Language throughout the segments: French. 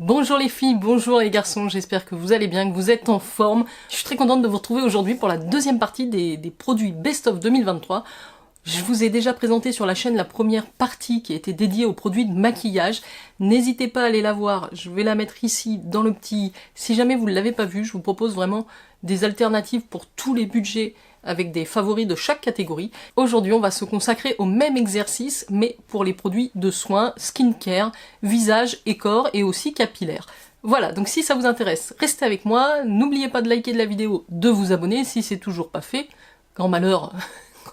Bonjour les filles, bonjour les garçons, j'espère que vous allez bien, que vous êtes en forme. Je suis très contente de vous retrouver aujourd'hui pour la deuxième partie des produits Best of 2023. Je vous ai déjà présenté sur la chaîne la première partie qui a été dédiée aux produits de maquillage. N'hésitez pas à aller la voir, je vais la mettre ici dans le petit... Si jamais vous ne l'avez pas vue, je vous propose vraiment des alternatives pour tous les budgets avec des favoris de chaque catégorie. Aujourd'hui, on va se consacrer au même exercice, mais pour les produits de soins, skincare, visage et corps, et aussi capillaire. Voilà, donc si ça vous intéresse, restez avec moi, n'oubliez pas de liker de la vidéo, de vous abonner si c'est toujours pas fait, grand malheur,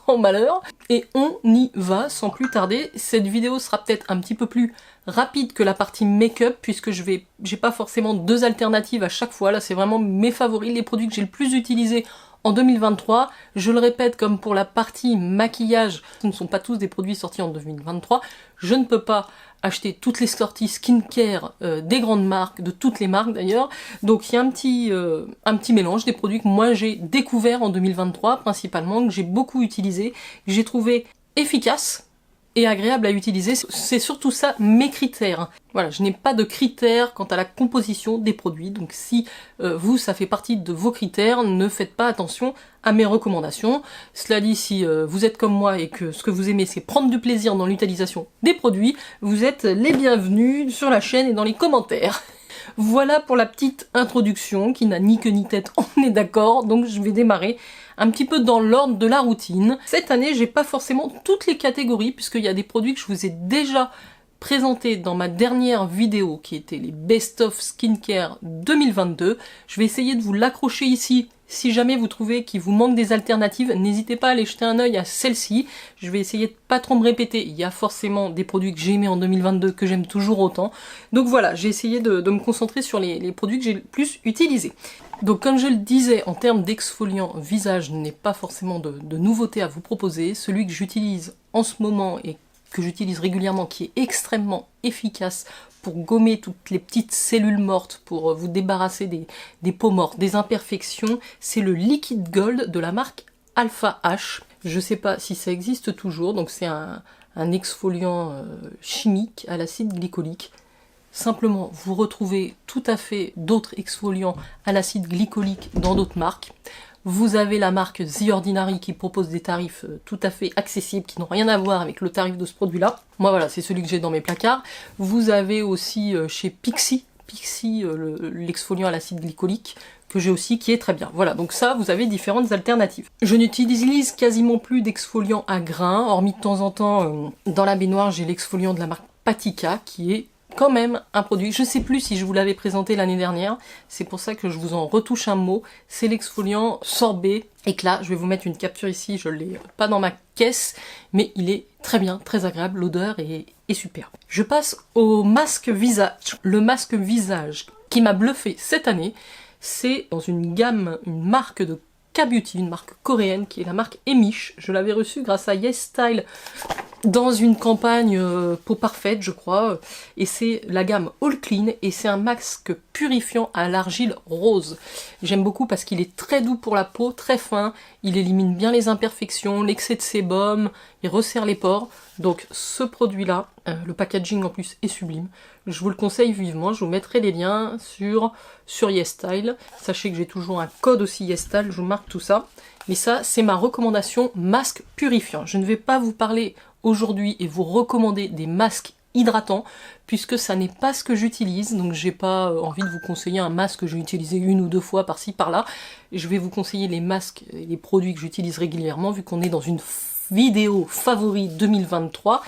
grand malheur, et on y va sans plus tarder. Cette vidéo sera peut-être un petit peu plus rapide que la partie make-up, puisque j'ai pas forcément deux alternatives à chaque fois, là c'est vraiment mes favoris, les produits que j'ai le plus utilisés en 2023, je le répète, comme pour la partie maquillage, ce ne sont pas tous des produits sortis en 2023, je ne peux pas acheter toutes les sorties skincare des grandes marques, de toutes les marques d'ailleurs, donc il y a un petit mélange des produits que moi j'ai découvert en 2023 principalement, que j'ai beaucoup utilisé, que j'ai trouvé efficace et agréable à utiliser. C'est surtout ça mes critères. Voilà, je n'ai pas de critères quant à la composition des produits, donc si vous, ça fait partie de vos critères, ne faites pas attention à mes recommandations. Cela dit, si vous êtes comme moi et que ce que vous aimez c'est prendre du plaisir dans l'utilisation des produits, vous êtes les bienvenus sur la chaîne et dans les commentaires. Voilà pour la petite introduction qui n'a ni queue ni tête, on est d'accord, donc je vais démarrer un petit peu dans l'ordre de la routine. Cette année, j'ai pas forcément toutes les catégories, puisqu'il y a des produits que je vous ai déjà présentés dans ma dernière vidéo, qui était les Best of Skincare 2022. Je vais essayer de vous l'accrocher ici. Si jamais vous trouvez qu'il vous manque des alternatives, n'hésitez pas à aller jeter un œil à celle-ci. Je vais essayer de pas trop me répéter. Il y a forcément des produits que j'ai aimés en 2022 que j'aime toujours autant. Donc voilà, j'ai essayé de me concentrer sur les produits que j'ai le plus utilisés. Donc comme je le disais, en termes d'exfoliant visage, je n'ai pas forcément de nouveautés à vous proposer. Celui que j'utilise en ce moment et que j'utilise régulièrement, qui est extrêmement efficace pour gommer toutes les petites cellules mortes, pour vous débarrasser des peaux mortes, des imperfections, c'est le Liquid Gold de la marque Alpha H. Je sais pas si ça existe toujours, donc c'est un exfoliant chimique à l'acide glycolique. Simplement, vous retrouvez tout à fait d'autres exfoliants à l'acide glycolique dans d'autres marques. Vous avez la marque The Ordinary qui propose des tarifs tout à fait accessibles, qui n'ont rien à voir avec le tarif de ce produit-là. Moi voilà, c'est celui que j'ai dans mes placards. Vous avez aussi chez Pixi, l'exfoliant à l'acide glycolique, que j'ai aussi, qui est très bien. Voilà, donc ça, vous avez différentes alternatives. Je n'utilise quasiment plus d'exfoliant à grains, hormis de temps en temps, dans la baignoire, j'ai l'exfoliant de la marque Patika, qui est quand même un produit, je sais plus si je vous l'avais présenté l'année dernière, c'est pour ça que je vous en retouche un mot, c'est l'exfoliant sorbet éclat. Je vais vous mettre une capture ici, je l'ai pas dans ma caisse, mais il est très bien, très agréable, l'odeur est super. Je passe au masque visage. Le masque visage qui m'a bluffé cette année, c'est dans une gamme, une marque de K-Beauty, une marque coréenne qui est la marque Emish. Je l'avais reçue grâce à YesStyle dans une campagne peau parfaite, je crois, et c'est la gamme All Clean, et c'est un masque purifiant à l'argile rose. J'aime beaucoup parce qu'il est très doux pour la peau, très fin, il élimine bien les imperfections, l'excès de sébum, il resserre les pores, donc ce produit-là, le packaging en plus est sublime, je vous le conseille vivement, je vous mettrai les liens sur YesStyle, sachez que j'ai toujours un code aussi YesStyle, je vous marque tout ça, mais ça c'est ma recommandation masque purifiant. Je ne vais pas vous parler aujourd'hui et vous recommander des masques hydratants, puisque ça n'est pas ce que j'utilise, donc j'ai pas envie de vous conseiller un masque que j'ai utilisé une ou deux fois par-ci par-là. Je vais vous conseiller les masques et les produits que j'utilise régulièrement, vu qu'on est dans une vidéo favori 2023.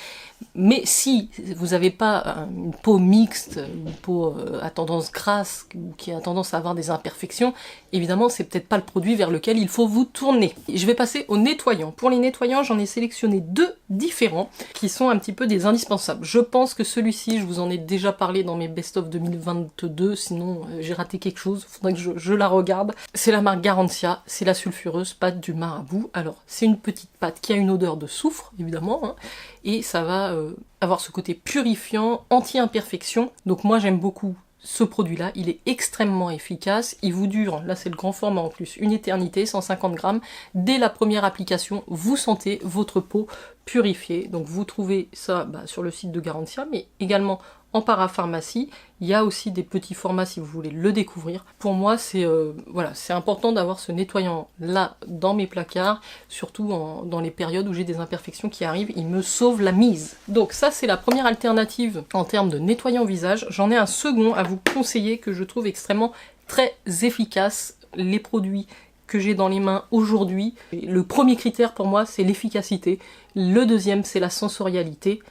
Mais si vous n'avez pas une peau mixte, une peau à tendance grasse, ou qui a tendance à avoir des imperfections, évidemment c'est peut-être pas le produit vers lequel il faut vous tourner. Je vais passer aux nettoyants. Pour les nettoyants, j'en ai sélectionné deux différents, qui sont un petit peu des indispensables. Je pense que celui-ci, je vous en ai déjà parlé dans mes best-of 2022, sinon j'ai raté quelque chose, faudrait que je la regarde. C'est la marque Garantia, c'est la sulfureuse pâte du marabout. Alors, c'est une petite pâte qui a une odeur de soufre, évidemment, hein, et ça va avoir ce côté purifiant, anti-imperfection. Donc moi j'aime beaucoup ce produit-là, il est extrêmement efficace, il vous dure, là c'est le grand format en plus, une éternité, 150 grammes. Dès la première application, vous sentez votre peau purifiée. Donc vous trouvez ça sur le site de Garantia, mais également en parapharmacie. Il y a aussi des petits formats si vous voulez le découvrir. Pour moi, c'est voilà, c'est important d'avoir ce nettoyant là dans mes placards, surtout dans les périodes où j'ai des imperfections qui arrivent, il me sauve la mise. Donc ça, c'est la première alternative en termes de nettoyant visage. J'en ai un second à vous conseiller que je trouve extrêmement très efficace. Les produits que j'ai dans les mains aujourd'hui, le premier critère pour moi, c'est l'efficacité. Le deuxième, c'est la sensorialité.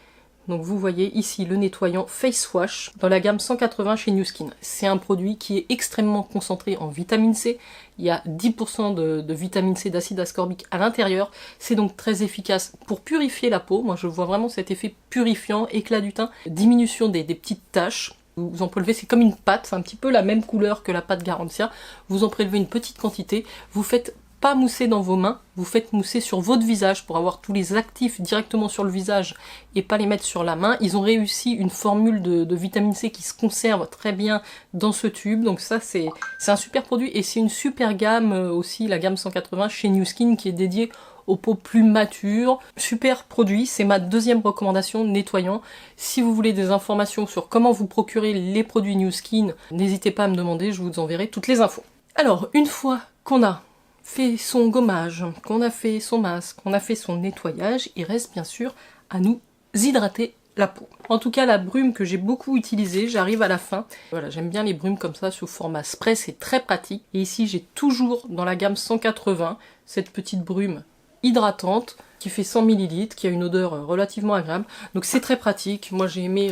Donc vous voyez ici le nettoyant Face Wash dans la gamme 180 chez New Skin. C'est un produit qui est extrêmement concentré en vitamine C. Il y a 10% de vitamine C, d'acide ascorbique à l'intérieur. C'est donc très efficace pour purifier la peau. Moi je vois vraiment cet effet purifiant, éclat du teint, diminution des petites taches. Vous en prélevez, c'est comme une pâte, c'est un petit peu la même couleur que la pâte Garantia. Vous en prélevez une petite quantité, vous faites pas mousser dans vos mains, vous faites mousser sur votre visage pour avoir tous les actifs directement sur le visage et pas les mettre sur la main. Ils ont réussi une formule de vitamine C qui se conserve très bien dans ce tube, donc ça c'est un super produit et c'est une super gamme aussi, la gamme 180 chez New Skin qui est dédiée aux peaux plus matures. Super produit, c'est ma deuxième recommandation nettoyant. Si vous voulez des informations sur comment vous procurer les produits New Skin, n'hésitez pas à me demander, je vous enverrai toutes les infos. Alors, une fois qu'on a fait son gommage, qu'on a fait son masque, qu'on a fait son nettoyage, il reste bien sûr à nous hydrater la peau. En tout cas, la brume que j'ai beaucoup utilisée, j'arrive à la fin. Voilà, j'aime bien les brumes comme ça sous format spray, c'est très pratique. Et ici, j'ai toujours dans la gamme 180 cette petite brume hydratante qui fait 100 ml, qui a une odeur relativement agréable. Donc c'est très pratique. Moi j'ai aimé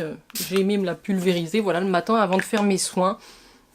me la pulvériser, voilà, le matin avant de faire mes soins.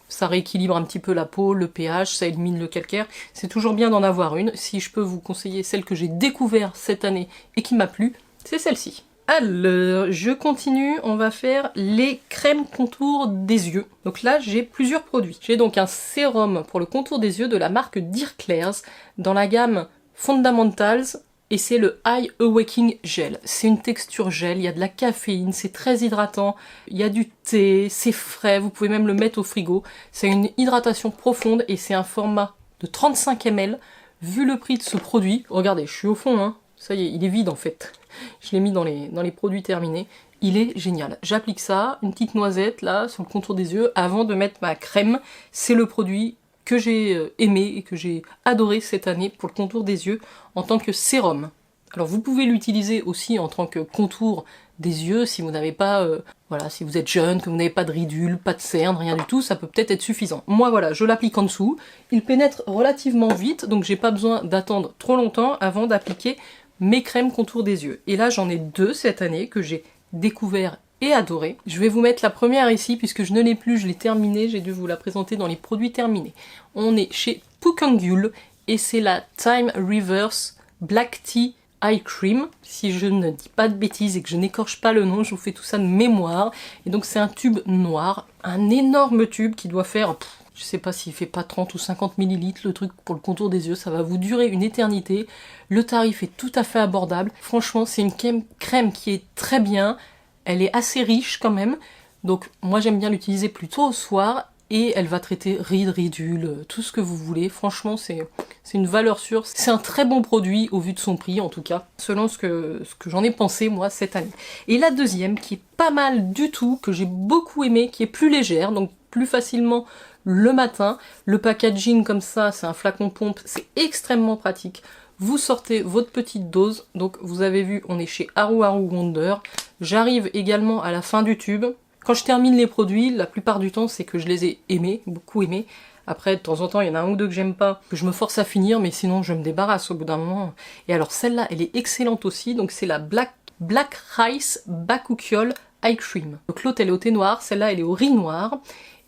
Ça rééquilibre un petit peu la peau, le pH, ça élimine le calcaire. C'est toujours bien d'en avoir une. Si je peux vous conseiller celle que j'ai découverte cette année et qui m'a plu, c'est celle-ci. Alors, je continue, on va faire les crèmes contour des yeux. Donc là, j'ai plusieurs produits. J'ai donc un sérum pour le contour des yeux de la marque Dear Klairs dans la gamme Fundamentals et c'est le Eye Awakening Gel. C'est une texture gel, il y a de la caféine, c'est très hydratant, il y a du thé, c'est frais, vous pouvez même le mettre au frigo. C'est une hydratation profonde et c'est un format de 35 ml. Vu le prix de ce produit, regardez, je suis au fond, hein. Ça y est, il est vide en fait. Je l'ai mis dans les produits terminés. Il est génial. J'applique ça, une petite noisette là, sur le contour des yeux, avant de mettre ma crème. C'est le produit que j'ai aimé et que j'ai adoré cette année pour le contour des yeux en tant que sérum. Alors vous pouvez l'utiliser aussi en tant que contour des yeux si vous n'avez pas, voilà, si vous êtes jeune, que vous n'avez pas de ridules, pas de cernes, rien du tout, ça peut peut-être être suffisant. Moi voilà, je l'applique en dessous, il pénètre relativement vite, donc j'ai pas besoin d'attendre trop longtemps avant d'appliquer mes crèmes contour des yeux. Et là j'en ai deux cette année que j'ai découvert et adoré. Je vais vous mettre la première ici puisque je ne l'ai plus, je l'ai terminée, j'ai dû vous la présenter dans les produits terminés. On est chez Pukangyul et c'est la Time Reverse Black Tea Eye Cream. Si je ne dis pas de bêtises et que je n'écorche pas le nom, je vous fais tout ça de mémoire. Et donc c'est un tube noir, un énorme tube qui doit faire... je sais pas s'il fait pas 30 ou 50 ml le truc pour le contour des yeux, ça va vous durer une éternité. Le tarif est tout à fait abordable. Franchement, c'est une crème qui est très bien. Elle est assez riche quand même, donc moi j'aime bien l'utiliser plutôt au soir et elle va traiter rides, ridules, tout ce que vous voulez. Franchement c'est une valeur sûre, c'est un très bon produit au vu de son prix en tout cas, selon ce que j'en ai pensé moi cette année. Et la deuxième qui est pas mal du tout, que j'ai beaucoup aimé, qui est plus légère, donc plus facilement le matin. Le packaging comme ça, c'est un flacon pompe, c'est extrêmement pratique. Vous sortez votre petite dose, donc vous avez vu, on est chez Haru Haru Wonder. J'arrive également à la fin du tube. Quand je termine les produits, la plupart du temps, c'est que je les ai aimés, beaucoup aimés. Après, de temps en temps, il y en a un ou deux que j'aime pas, que je me force à finir, mais sinon je me débarrasse au bout d'un moment. Et alors celle-là, elle est excellente aussi, donc c'est la Black Rice Bakuchiol Eye Cream. Donc l'autre, elle est au thé noir, celle-là, elle est au riz noir.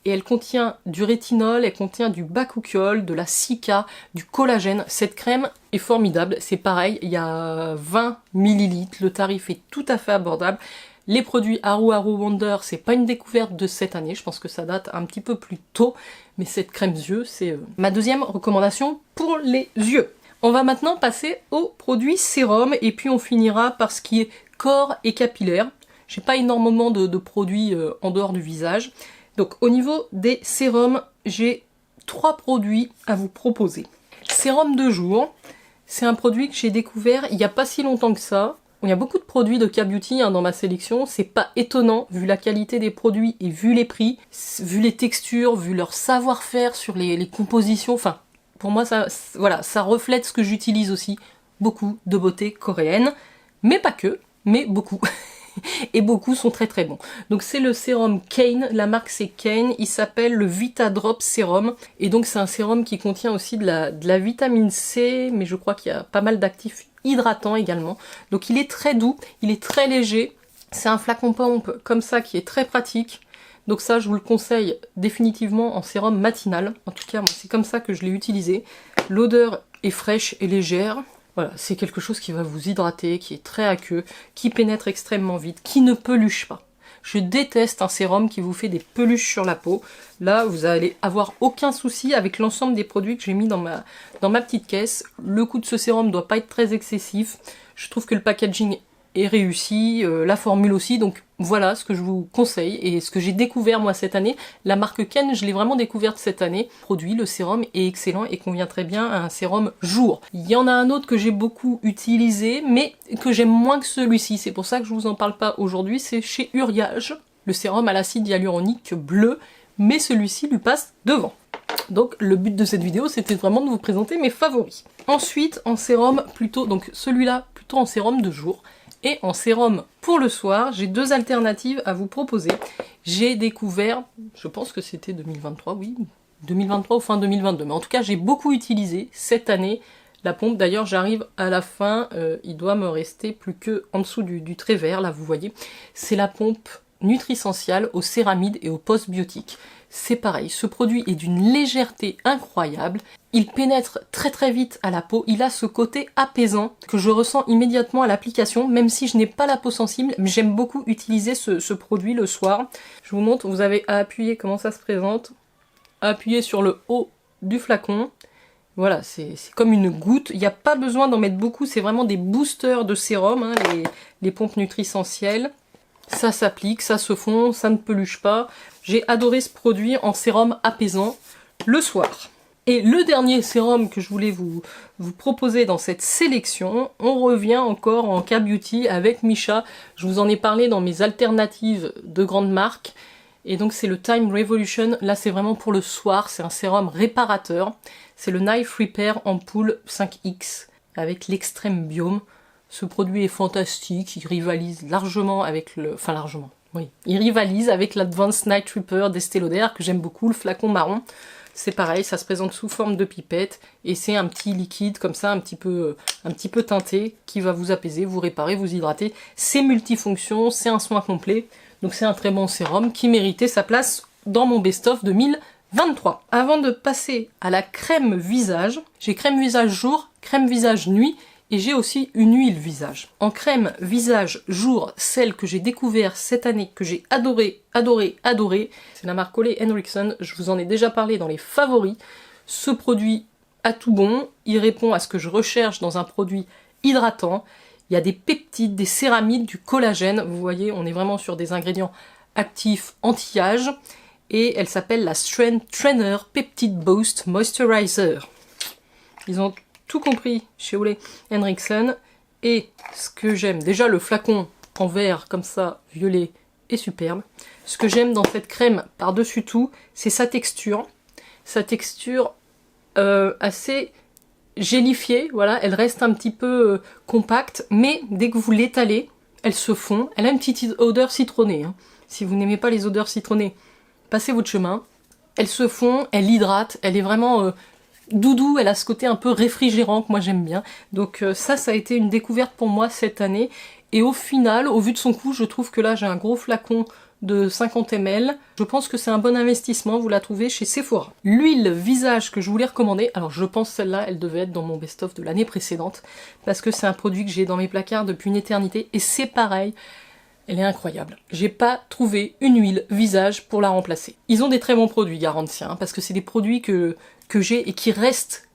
Et elle contient du rétinol, elle contient du bakuchiol, de la cica, du collagène. Cette crème est formidable, c'est pareil, il y a 20 ml, le tarif est tout à fait abordable. Les produits Haru Haru Wonder, c'est pas une découverte de cette année, je pense que ça date un petit peu plus tôt, mais cette crème yeux, c'est ma deuxième recommandation pour les yeux. On va maintenant passer aux produits sérum, et puis on finira par ce qui est corps et capillaire. J'ai pas énormément de produits en dehors du visage. Donc au niveau des sérums, j'ai 3 produits à vous proposer. Sérum de jour, c'est un produit que j'ai découvert il n'y a pas si longtemps que ça. Il y a beaucoup de produits de K-Beauty dans ma sélection, c'est pas étonnant vu la qualité des produits et vu les prix, vu les textures, vu leur savoir-faire sur les compositions, enfin pour moi ça, voilà, ça reflète ce que j'utilise aussi, beaucoup de beauté coréenne, mais pas que, mais beaucoup. Et beaucoup sont très très bons. Donc c'est le sérum Kane, la marque c'est Kane, il s'appelle le Vita Drop Sérum, et donc c'est un sérum qui contient aussi de la vitamine C, mais je crois qu'il y a pas mal d'actifs hydratants également. Donc il est très doux, il est très léger, c'est un flacon pompe comme ça qui est très pratique. Donc ça je vous le conseille définitivement en sérum matinal, en tout cas moi c'est comme ça que je l'ai utilisé. L'odeur est fraîche et légère. Voilà, c'est quelque chose qui va vous hydrater, qui est très aqueux, qui pénètre extrêmement vite, qui ne peluche pas. Je déteste un sérum qui vous fait des peluches sur la peau. Là, vous allez avoir aucun souci avec l'ensemble des produits que j'ai mis dans ma petite caisse. Le coût de ce sérum ne doit pas être très excessif. Je trouve que le packaging est réussi, la formule aussi, donc voilà ce que je vous conseille et ce que j'ai découvert moi cette année. La marque Ken, je l'ai vraiment découverte cette année. Le produit, le sérum est excellent et convient très bien à un sérum jour. Il y en a un autre que j'ai beaucoup utilisé, mais que j'aime moins que celui-ci, c'est pour ça que je vous en parle pas aujourd'hui, c'est chez Uriage, le sérum à l'acide hyaluronique bleu, mais celui-ci lui passe devant. Donc le but de cette vidéo, c'était vraiment de vous présenter mes favoris. Ensuite, en sérum plutôt, donc celui-là plutôt en sérum de jour, et en sérum pour le soir, j'ai deux alternatives à vous proposer. J'ai découvert, je pense que c'était 2023, oui, 2023 ou fin 2022, mais en tout cas j'ai beaucoup utilisé cette année la pompe. D'ailleurs j'arrive à la fin, il doit me rester plus que en dessous du trait vert, là vous voyez. C'est la pompe Nutrisential au céramide et au postbiotique. C'est pareil, ce produit est d'une légèreté incroyable, il pénètre très très vite à la peau, il a ce côté apaisant que je ressens immédiatement à l'application, même si je n'ai pas la peau sensible, mais j'aime beaucoup utiliser ce produit le soir. Je vous montre, vous avez à appuyer comment ça se présente, appuyer sur le haut du flacon, voilà, c'est comme une goutte, il n'y a pas besoin d'en mettre beaucoup, c'est vraiment des boosters de sérum, hein, les pompes Nutrisentiel. Ça s'applique, ça se fond, ça ne peluche pas. J'ai adoré ce produit en sérum apaisant le soir. Et le dernier sérum que je voulais vous proposer dans cette sélection, on revient encore en K-Beauty avec Missha. Je vous en ai parlé dans mes alternatives de grandes marques. Et donc c'est le Time Revolution. Là c'est vraiment pour le soir, c'est un sérum réparateur. C'est le Knife Repair Ampoule 5X avec l'extrême biome. Ce produit est fantastique, il rivalise largement avec le... Enfin largement, oui. Il rivalise avec l'Advanced Night Repair d'Estée Lauder, que j'aime beaucoup, le flacon marron. C'est pareil, ça se présente sous forme de pipette, et c'est un petit liquide comme ça, un petit peu teinté, qui va vous apaiser, vous réparer, vous hydrater. C'est multifonction, c'est un soin complet, donc c'est un très bon sérum qui méritait sa place dans mon best-of 2023. Avant de passer à la crème visage, j'ai crème visage jour, crème visage nuit, et j'ai aussi une huile visage. En crème visage jour, celle que j'ai découvert cette année, que j'ai adoré, c'est la marque Ole Henriksen, je vous en ai déjà parlé dans les favoris. Ce produit a tout bon, il répond à ce que je recherche dans un produit hydratant. Il y a des peptides, des céramides, du collagène, vous voyez, on est vraiment sur des ingrédients actifs anti-âge, et elle s'appelle la Strength Trainer Peptide Boost Moisturizer. Ils ont tout compris chez Ole Henriksen, et ce que j'aime, déjà le flacon en verre comme ça, violet, est superbe. Ce que j'aime dans cette crème par-dessus tout, c'est sa texture assez gélifiée, voilà, elle reste un petit peu compacte, mais dès que vous l'étalez, elle se fond, elle a une petite odeur citronnée, hein. Si vous n'aimez pas les odeurs citronnées, passez votre chemin. Elle se fond, elle hydrate, elle est vraiment... doudou, elle a ce côté un peu réfrigérant que moi j'aime bien. Donc ça a été une découverte pour moi cette année. Et au final, au vu de son coût, je trouve que là j'ai un gros flacon de 50 ml. Je pense que c'est un bon investissement, vous la trouvez chez Sephora. L'huile visage que je voulais recommander, alors je pense celle-là, elle devait être dans mon best-of de l'année précédente, parce que c'est un produit que j'ai dans mes placards depuis une éternité, et c'est pareil. Elle est incroyable. J'ai pas trouvé une huile visage pour la remplacer. Ils ont des très bons produits, garantis, hein, parce que c'est des produits que j'ai et qui restent,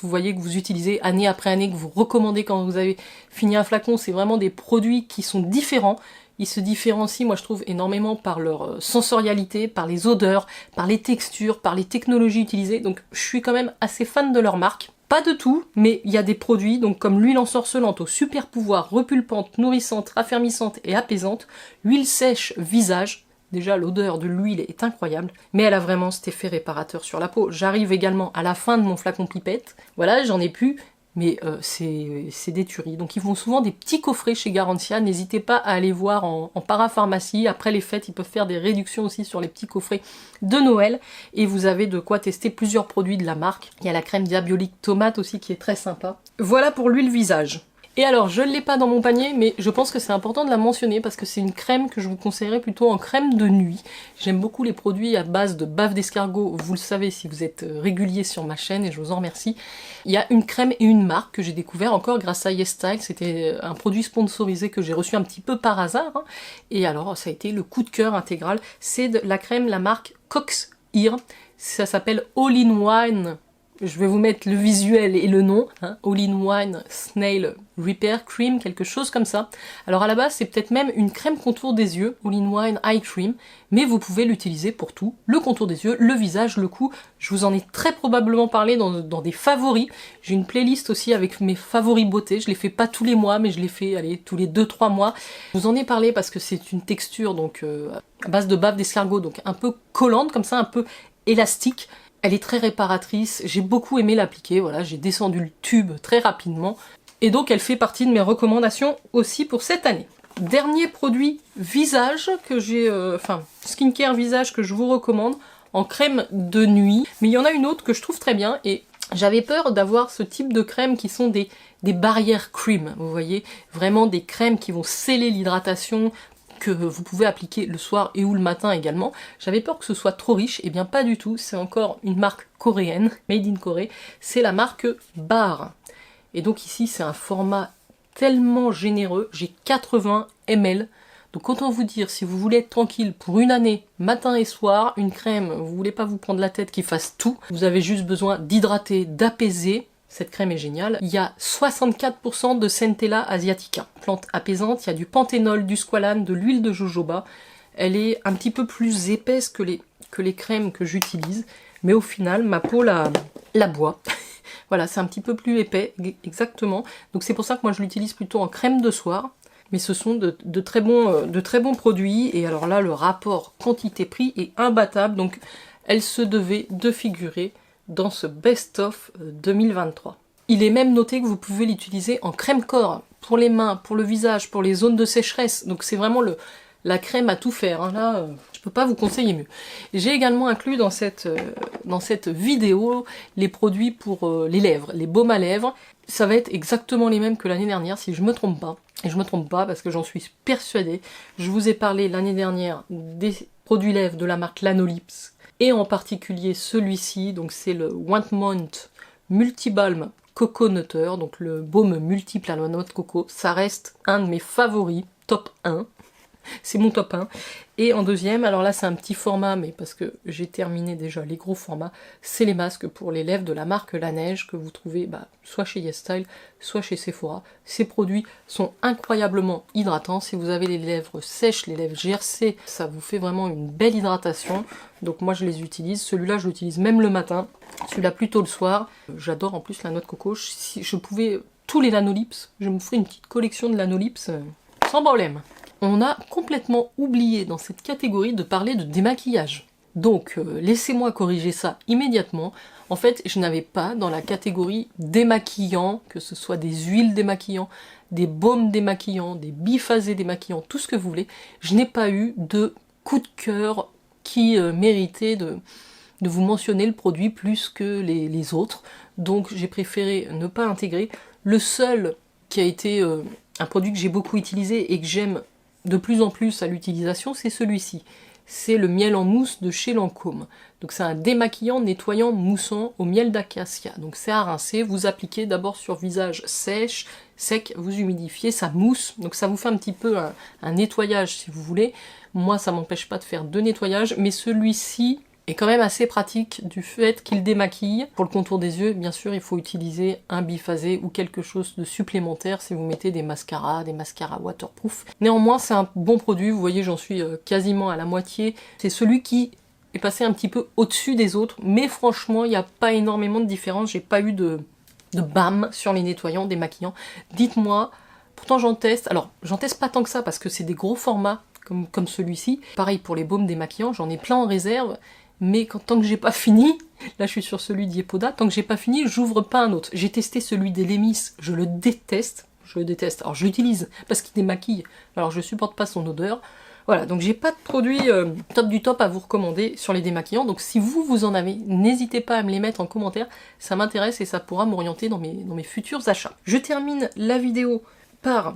vous voyez, que vous utilisez année après année, que vous recommandez quand vous avez fini un flacon. C'est vraiment des produits qui sont différents. Ils se différencient, moi je trouve, énormément par leur sensorialité, par les odeurs, par les textures, par les technologies utilisées. Donc je suis quand même assez fan de leur marque. Pas de tout, mais il y a des produits, donc comme l'huile ensorcelante au super pouvoir, repulpante, nourrissante, raffermissante et apaisante, l'huile sèche visage. Déjà, l'odeur de l'huile est incroyable, mais elle a vraiment cet effet réparateur sur la peau. J'arrive également à la fin de mon flacon pipette. Voilà, j'en ai plus, mais c'est des tueries. Donc ils font souvent des petits coffrets chez Garantia. N'hésitez pas à aller voir en parapharmacie. Après les fêtes, ils peuvent faire des réductions aussi sur les petits coffrets de Noël. Et vous avez de quoi tester plusieurs produits de la marque. Il y a la crème diabolique tomate aussi qui est très sympa. Voilà pour l'huile visage. Et alors, je ne l'ai pas dans mon panier, mais je pense que c'est important de la mentionner parce que c'est une crème que je vous conseillerais plutôt en crème de nuit. J'aime beaucoup les produits à base de bave d'escargot, vous le savez si vous êtes régulier sur ma chaîne et je vous en remercie. Il y a une crème et une marque que j'ai découvert encore grâce à YesStyle, c'était un produit sponsorisé que j'ai reçu un petit peu par hasard. Hein. Et alors, ça a été le coup de cœur intégral. C'est de la crème, la marque Cox Ear. Ça s'appelle All-in-One. Je vais vous mettre le visuel et le nom, hein, All-in-One Snail Repair Cream, quelque chose comme ça. Alors à la base, c'est peut-être même une crème contour des yeux, All-in-One Eye Cream, mais vous pouvez l'utiliser pour tout, le contour des yeux, le visage, le cou. Je vous en ai très probablement parlé dans des favoris. J'ai une playlist aussi avec mes favoris beauté, je les fais pas tous les mois, mais je les fais, allez, tous les 2-3 mois. Je vous en ai parlé parce que c'est une texture donc à base de bave d'escargot, donc un peu collante comme ça, un peu élastique. Elle est très réparatrice, j'ai beaucoup aimé l'appliquer, voilà, j'ai descendu le tube très rapidement. Et donc elle fait partie de mes recommandations aussi pour cette année. Dernier produit visage que j'ai, skincare visage que je vous recommande, en crème de nuit. Mais il y en a une autre que je trouve très bien et j'avais peur d'avoir ce type de crème qui sont des barrières cream, vous voyez, vraiment des crèmes qui vont sceller l'hydratation, que vous pouvez appliquer le soir et ou le matin également. J'avais peur que ce soit trop riche, et bien pas du tout, c'est encore une marque coréenne, made in Corée, c'est la marque Bar. Et donc ici c'est un format tellement généreux, j'ai 80 ml, donc autant vous dire, si vous voulez être tranquille pour une année, matin et soir, une crème, vous voulez pas vous prendre la tête qui fasse tout, vous avez juste besoin d'hydrater, d'apaiser. Cette crème est géniale. Il y a 64% de Centella asiatica, plante apaisante. Il y a du panthénol, du squalane, de l'huile de jojoba. Elle est un petit peu plus épaisse que les crèmes que j'utilise, mais au final, ma peau la boit. Voilà, c'est un petit peu plus épais, exactement. Donc c'est pour ça que moi je l'utilise plutôt en crème de soir. Mais ce sont de très bons produits. Et alors là, le rapport quantité-prix est imbattable. Donc elle se devait de figurer dans ce best-of 2023. Il est même noté que vous pouvez l'utiliser en crème corps, pour les mains, pour le visage, pour les zones de sécheresse. Donc c'est vraiment la crème à tout faire. Hein. Là, je peux pas vous conseiller mieux. J'ai également inclus dans cette vidéo les produits pour les lèvres, les baumes à lèvres. Ça va être exactement les mêmes que l'année dernière, si je me trompe pas. Et je me trompe pas parce que j'en suis persuadée. Je vous ai parlé l'année dernière des produits lèvres de la marque Lanolips, et en particulier celui-ci, donc c'est le Ointment Multibalm Coconutter, donc le baume multiple à la noix de coco. Ça reste un de mes favoris, top 1. C'est mon top 1. Et en deuxième, alors là c'est un petit format, mais parce que j'ai terminé déjà les gros formats, c'est les masques pour les lèvres de la marque La Neige, que vous trouvez soit chez YesStyle, soit chez Sephora. Ces produits sont incroyablement hydratants. Si vous avez les lèvres sèches, les lèvres gercées, ça vous fait vraiment une belle hydratation. Donc moi je les utilise. Celui-là je l'utilise même le matin, celui-là plutôt le soir. J'adore en plus la noix de coco. Si je pouvais tous les Lanolips, je me ferais une petite collection de Lanolips sans problème. On a complètement oublié dans cette catégorie de parler de démaquillage. Donc laissez-moi corriger ça immédiatement. En fait, je n'avais pas dans la catégorie démaquillant, que ce soit des huiles démaquillants, des baumes démaquillants, des biphasés démaquillants, tout ce que vous voulez, je n'ai pas eu de coup de cœur qui méritait de vous mentionner le produit plus que les autres. Donc j'ai préféré ne pas intégrer. Le seul qui a été un produit que j'ai beaucoup utilisé et que j'aime de plus en plus à l'utilisation, c'est celui-ci. C'est le miel en mousse de chez Lancôme. Donc c'est un démaquillant, nettoyant, moussant au miel d'acacia. Donc c'est à rincer, vous appliquez d'abord sur visage sec, vous humidifiez, ça mousse. Donc ça vous fait un petit peu un nettoyage si vous voulez. Moi ça m'empêche pas de faire 2 nettoyages, mais celui-ci est quand même assez pratique du fait qu'il démaquille. Pour le contour des yeux, bien sûr, il faut utiliser un biphasé ou quelque chose de supplémentaire si vous mettez des mascaras waterproof. Néanmoins, c'est un bon produit, vous voyez, j'en suis quasiment à la moitié. C'est celui qui est passé un petit peu au-dessus des autres, mais franchement, il n'y a pas énormément de différence. J'ai pas eu de de bam sur les nettoyants, démaquillants. Dites-moi, pourtant j'en teste, alors j'en teste pas tant que ça parce que c'est des gros formats comme celui-ci. Pareil pour les baumes démaquillants, j'en ai plein en réserve, mais tant que j'ai pas fini, là je suis sur celui d'Iepoda, tant que j'ai pas fini, j'ouvre pas un autre. J'ai testé celui d'Elemis, je le déteste, alors je l'utilise parce qu'il démaquille, alors je supporte pas son odeur. Voilà, donc j'ai pas de produits top du top à vous recommander sur les démaquillants, donc si vous en avez, n'hésitez pas à me les mettre en commentaire, ça m'intéresse et ça pourra m'orienter dans mes futurs achats. Je termine la vidéo par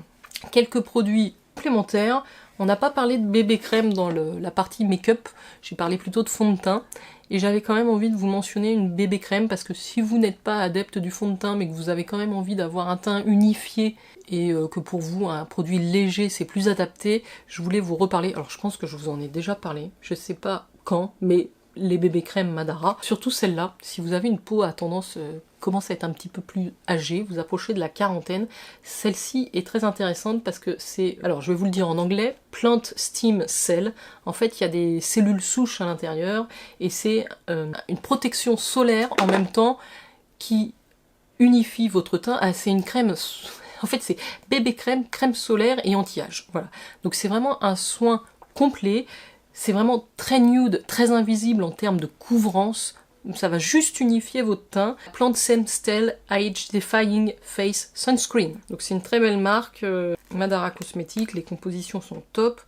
quelques produits complémentaires. On n'a pas parlé de bébé crème dans la partie make-up, j'ai parlé plutôt de fond de teint, et j'avais quand même envie de vous mentionner une bébé crème, parce que si vous n'êtes pas adepte du fond de teint, mais que vous avez quand même envie d'avoir un teint unifié, et que pour vous, un produit léger, c'est plus adapté, je voulais vous reparler, alors je pense que je vous en ai déjà parlé, je sais pas quand, mais les bébés crèmes Madara, surtout celle-là, si vous avez une peau à tendance commence à être un petit peu plus âgée, vous approchez de la quarantaine, celle-ci est très intéressante parce que c'est, alors je vais vous le dire en anglais, Plant Stem Cell, en fait il y a des cellules souches à l'intérieur et c'est une protection solaire en même temps qui unifie votre teint. Ah, c'est une crème, en fait c'est bébé crème, crème solaire et anti-âge, voilà. Donc c'est vraiment un soin complet. C'est vraiment très nude, très invisible en termes de couvrance. Ça va juste unifier votre teint. Plant Stem Cell Age Defying Face Sunscreen. Donc c'est une très belle marque, Madara Cosmetics, les compositions sont top.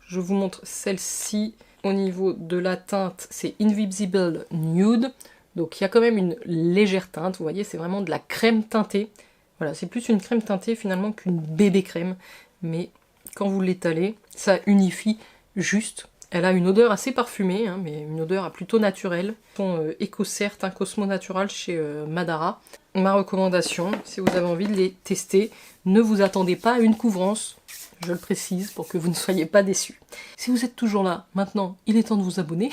Je vous montre celle-ci. Au niveau de la teinte, c'est Invisible Nude. Donc il y a quand même une légère teinte, vous voyez, c'est vraiment de la crème teintée. Voilà, c'est plus une crème teintée finalement qu'une bébé crème. Mais quand vous l'étalez, ça unifie juste. Elle a une odeur assez parfumée, hein, mais une odeur plutôt naturelle. Son EcoCert, un Cosmo Natural chez Madara. Ma recommandation, si vous avez envie de les tester, ne vous attendez pas à une couvrance, je le précise, pour que vous ne soyez pas déçus. Si vous êtes toujours là, maintenant, il est temps de vous abonner.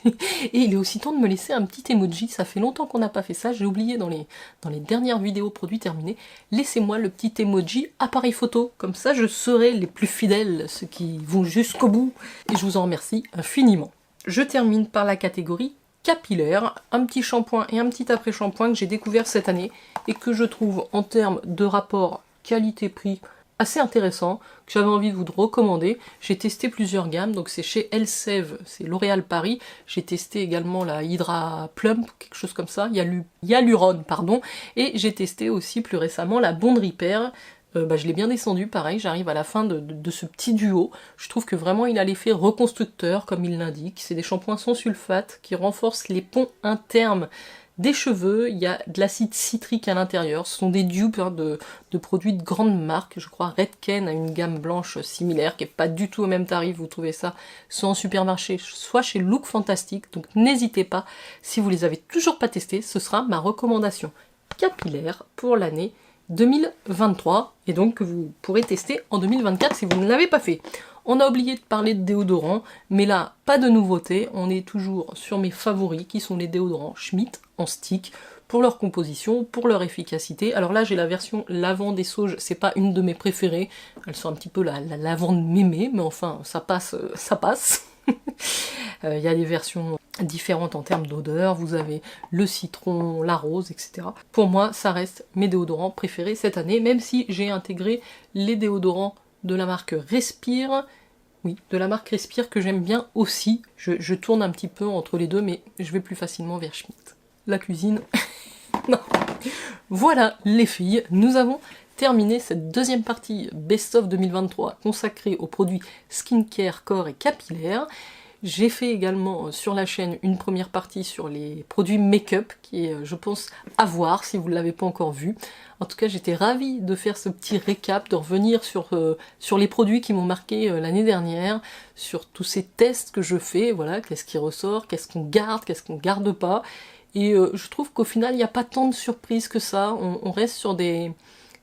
Et il est aussi temps de me laisser un petit emoji, ça fait longtemps qu'on n'a pas fait ça, j'ai oublié dans les dernières vidéos produits terminés. Laissez-moi le petit emoji appareil photo, comme ça je serai les plus fidèles, ceux qui vont jusqu'au bout, et je vous en remercie infiniment. Je termine par la catégorie capillaire, un petit shampoing et un petit après-shampoing que j'ai découvert cette année, et que je trouve en termes de rapport qualité-prix assez intéressant, que j'avais envie de vous recommander. J'ai testé plusieurs gammes, donc c'est chez Elseve, c'est L'Oréal Paris. J'ai testé également la Hydra Plump, quelque chose comme ça, Hyaluron, pardon, et j'ai testé aussi plus récemment la Bond Repair. Je l'ai bien descendu, pareil, j'arrive à la fin de ce petit duo. Je trouve que vraiment il a l'effet reconstructeur, comme il l'indique. C'est des shampoings sans sulfate qui renforcent les ponts internes des cheveux, il y a de l'acide citrique à l'intérieur, ce sont des dupes de produits de grandes marques, je crois Redken a une gamme blanche similaire qui n'est pas du tout au même tarif, vous trouvez ça soit en supermarché, soit chez Look Fantastic, donc n'hésitez pas, si vous les avez toujours pas testés, ce sera ma recommandation capillaire pour l'année 2023, et donc que vous pourrez tester en 2024 si vous ne l'avez pas fait. On a oublié de parler de déodorant, mais là, pas de nouveauté, on est toujours sur mes favoris, qui sont les déodorants Schmitt en stick, pour leur composition, pour leur efficacité. Alors là, j'ai la version lavande et sauge, c'est pas une de mes préférées, elles sont un petit peu la lavande mémée, mais enfin, ça passe, ça passe. Il y a des versions différentes en termes d'odeur, vous avez le citron, la rose, etc. Pour moi, ça reste mes déodorants préférés cette année, même si j'ai intégré les déodorants de la marque Respire, oui, de la marque Respire que j'aime bien aussi. Je tourne un petit peu entre les deux, mais je vais plus facilement vers Schmitt. La cuisine, non. Voilà les filles, nous avons terminé cette deuxième partie Best of 2023 consacrée aux produits skincare, corps et capillaire. J'ai fait également sur la chaîne une première partie sur les produits make-up qui est, je pense, à voir si vous ne l'avez pas encore vu. En tout cas, j'étais ravie de faire ce petit récap, de revenir sur les produits qui m'ont marqué l'année dernière, sur tous ces tests que je fais, voilà, qu'est-ce qui ressort, qu'est-ce qu'on garde pas. Et je trouve qu'au final, il n'y a pas tant de surprises que ça. On reste sur des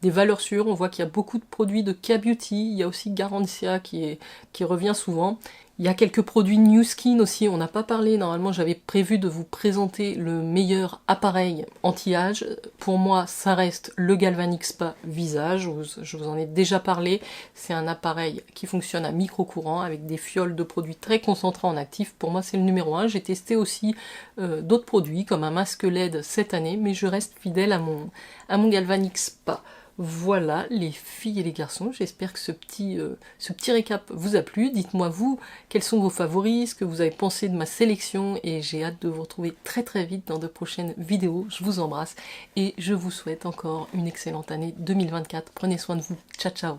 valeurs sûres. On voit qu'il y a beaucoup de produits de K-Beauty. Il y a aussi Garancia qui revient souvent. Il y a quelques produits New Skin aussi, on n'a pas parlé, normalement j'avais prévu de vous présenter le meilleur appareil anti-âge. Pour moi ça reste le Galvanic Spa Visage, je vous en ai déjà parlé. C'est un appareil qui fonctionne à micro-courant avec des fioles de produits très concentrés en actif. Pour moi c'est le numéro 1. J'ai testé aussi d'autres produits comme un masque LED cette année, mais je reste fidèle à mon Galvanic Spa. Voilà les filles et les garçons, j'espère que ce petit récap vous a plu. Dites-moi vous, quels sont vos favoris, ce que vous avez pensé de ma sélection, et j'ai hâte de vous retrouver très très vite dans de prochaines vidéos. Je vous embrasse et je vous souhaite encore une excellente année 2024. Prenez soin de vous, ciao ciao.